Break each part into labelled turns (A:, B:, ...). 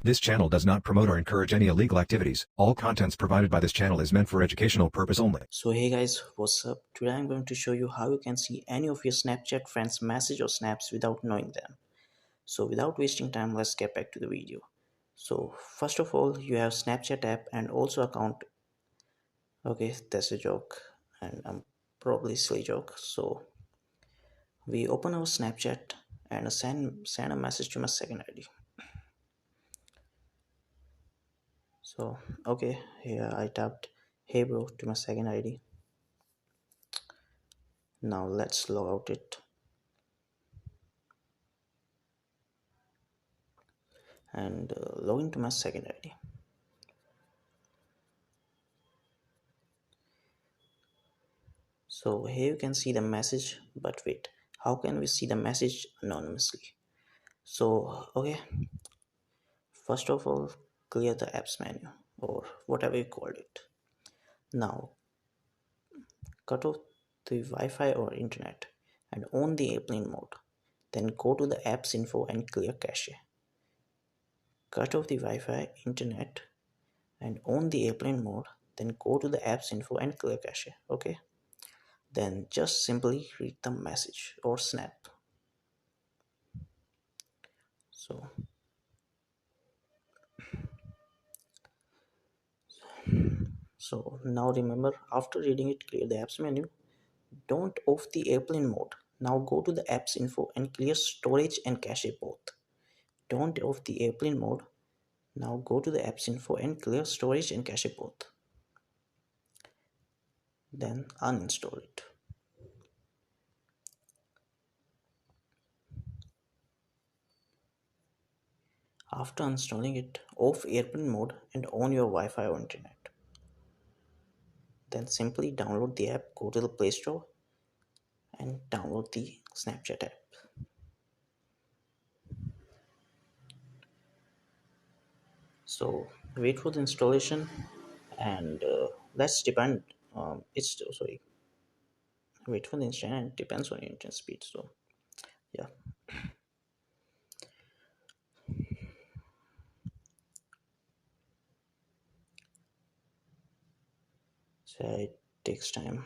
A: This channel does not promote or encourage any illegal activities. All contents provided by this channel is meant for educational purpose only.
B: So hey guys, what's up? Today I'm going to show you how you can see any of your Snapchat friends' message or snaps without knowing them. So without wasting time, let's get back to the video. So first of all, you have Snapchat app and also account. Okay, that's a joke and I'm probably silly joke. So we open our Snapchat and send a message to my second ID. So okay, here I tapped hey bro to my second ID. Now let's log out it and log into my second ID. So here you can see the message, but wait, how can we see the message anonymously? So okay, first of all, clear the apps menu or whatever you called it. Now cut off the Wi-Fi or internet and on the airplane mode. Then go to the apps info and clear cache. Cut off the Wi-Fi, internet and on the airplane mode. Then go to the apps info and clear cache. Okay. Then just simply read the message or snap. So now remember, after reading it, clear the apps menu. Don't off the airplane mode. Now go to the apps info and clear storage and cache both. Don't off the airplane mode. Now go to the apps info and clear storage and cache both. Then uninstall it. After installing it, off airplane mode and on your Wi-Fi or internet. Then simply download the app, go to the Play Store and download the Snapchat app. So wait for the installation and let's depend it's sorry wait for the internet, it depends on your internet speed. So yeah, so it takes time.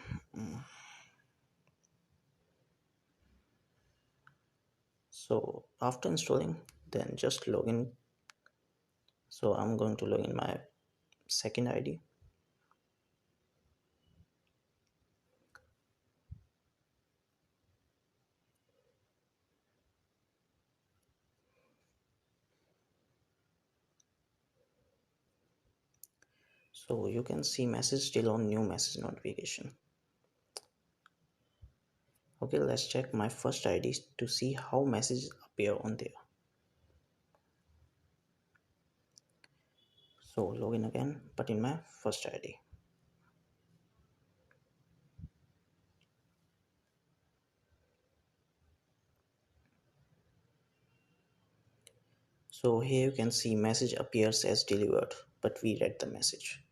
B: So after installing, then just log in. So I'm going to log in my second ID. So you can see message still on new message notification. Okay, let's check my first ID to see how messages appear on there. So login again, but in my first ID. So here you can see message appears as delivered, but we read the message.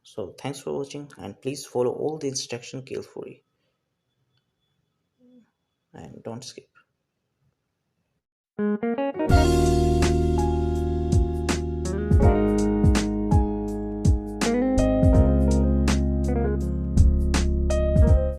B: So thanks for watching and please follow all the instructions carefully and don't skip.